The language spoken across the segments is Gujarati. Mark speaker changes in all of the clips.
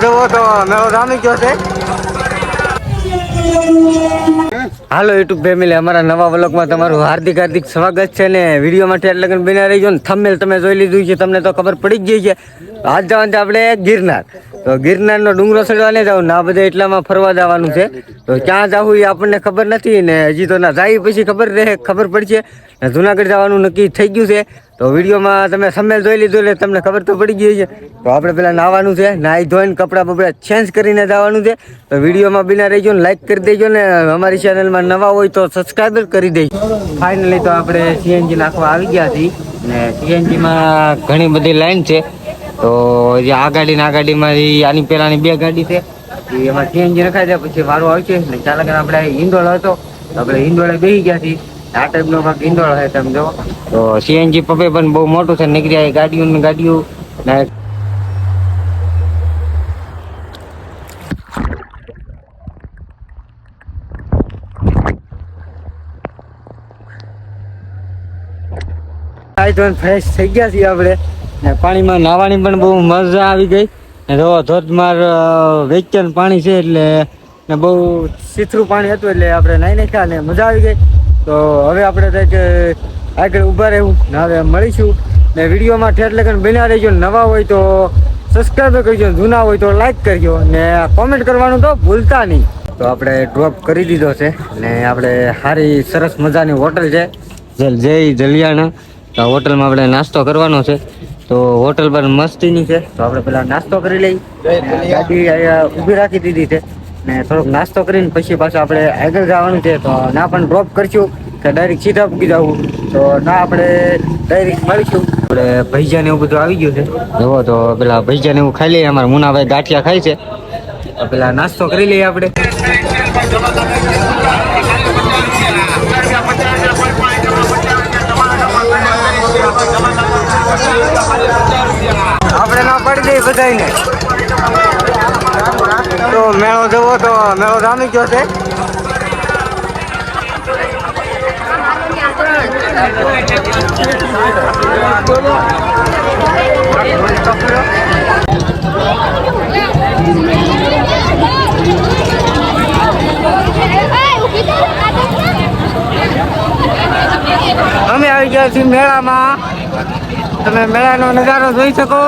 Speaker 1: જવો તો મેળો જામી ગયો છે. હાલો યુટ્યુબ ફેમિલી, અમારા નવા વ્લોગમાં તમારું હાર્દિક હાર્દિક સ્વાગત છે. ને વિડીયો માટે એટલે કે બિના રહીજો ને થંબનેલ તમે જોઈ લીધું છે, તમને તો ખબર પડી જ ગઈ છે. આજ જવાનું છે આપણે ગિરનાર. તો ગિરનારનો ડુંગરો ચડવા નહીં જવું ને આ બધા એટલામાં ફરવા જવાનું છે. તો ક્યાં જવું એ આપણને ખબર નથી ને હજી તો ના જાય પછી ખબર પડશે. જુનાગઢ જવાનું નક્કી થઈ ગયું છે. તો વિડીયોમાં તમે થંબનેલ જોઈ લીધું એટલે તમને ખબર તો પડી ગઈ છે. તો આપણે પેલા નાવાનું છે, નાહી ધોઈને કપડાં બપડા ચેન્જ કરીને જવાનું છે. તો વિડીયોમાં બિના રહીજો ને લાઈક કરી દેજો ને અમારી ચેનલમાં નવા હોય તો સબસ્ક્રાઈબ કરી દેજો. ફાઇનલી તો આપણે સીએનજી નાખવા આવી ગયા છીએ ને સીએનજીમાં ઘણી બધી લાઈન છે. તો જે આ ગાડીમાં આની પહેલાની બે ગાડી છે એમાં સીએનજી રખાઈ જાય પછી વારો આવશે ને. ચાલો કે આપણે હિંડોળ હતો તો આપણે હિંડોળે બેસી ગયા છીએ. આ ટાઈપનો કાંક હિંડોળ છે તમે જો. તો સીએનજી પપે પણ બહુ મોટું છે, નીકળ્યા ગાડીઓ ને ફ્રેશ થઈ ગયા છીએ આપણે ને પાણીમાં નાહવાની પણ બહુ મજા આવી ગઈ. ધોધમાર વેચન પાણી છે એટલે ને બહુ સીથરું પાણી હતું એટલે આપણે નાહી નાખ્યા ને મજા આવી ગઈ. તો હવે આપણે કંઈક આગળ ઊભા રહેવું ને હવે મળીશું ને વિડીયોમાં ઠેર લગન બન્યા રહેજો. નવા હોય તો સબસ્ક્રાઈબ કરજો, જૂના હોય તો લાઈક કરજો ને કોમેન્ટ કરવાનું તો ભૂલતા નહીં. તો આપણે ડ્રોપ કરી દીધો છે ને આપણે સારી સરસ મજાની હોટલ છે જય જલિયાણા. તો હોટલમાં આપણે નાસ્તો કરવાનો છે. તો હોટલ પર મસ્તીની છે. તો આપણે પેલા નાસ્તો કરી લઈ, ગાડી ઊભી રાખી દીધી છે ને થોડોક નાસ્તો કરીને પછી પાછું આપણે આગળ જવાનું છે. તો ના પણ ડ્રોપ કરશું કે ડાયરેક્ટ સીધા પૂકી જવું, તો ના આપણે ડાયરેક્ટ મળીશું. આપણે ભૈજાને એવું બધું આવી ગયું છે. જુઓ તો પેલા ભૈજાને એવું ખાઈ લઈએ. અમારા મુનાભાઈ ગાંઠિયા ખાય છે. તો પેલા નાસ્તો કરી લઈએ આપણે. આપણે ના પડી દઈએ બધાને. તો મેળો જવો તો મેળો જામી ગયો છે. અમે આવી ગયા છીએ મેળામાં. તમે મેળાનો નજારો જોઈ શકો.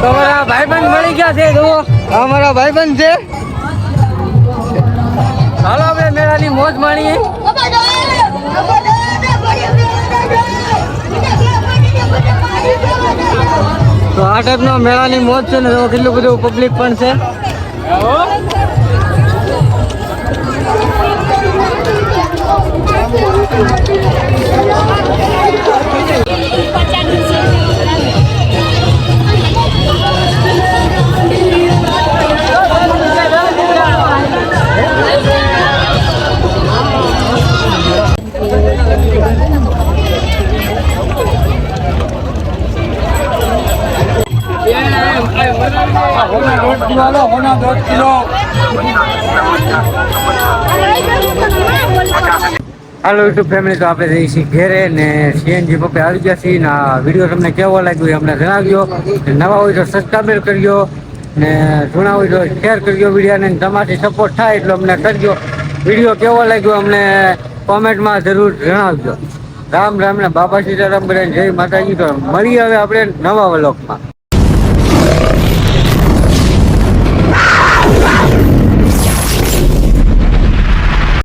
Speaker 1: તમારા ભાઈબંધ મળી ગયા છે. જુઓ અમારા ભાઈબંધ છે. હાલો આપણે મેળાની મોજ માણીએ. તો આ ટાઈપનો મેળાની મોજ છે ને કેટલું બધું પબ્લિક પણ છે. હાલો યુટ્યુબ ફેમિલી, તો આપણે જઈએ છીએ ઘેરે ને સીએનજી પપ્પે આવી ગયા છીએ ને વિડીયો તમને કેવો લાગ્યો એ અમને જણાવજો. નવા હોય તો સબસ્ક્રાઈબ કરજો ને જૂના હોય તો શેર કરજો વિડીયોને. તમારી સપોર્ટ થાય એટલો અમને કરજો. વિડીયો કેવો લાગ્યો અમને કોમેન્ટમાં જરૂર જણાવજો. રામ રામ ને બાપા સીતારામ, જય માતાજી. તો મળીએ હવે આપણે નવા વ્લોગમાં.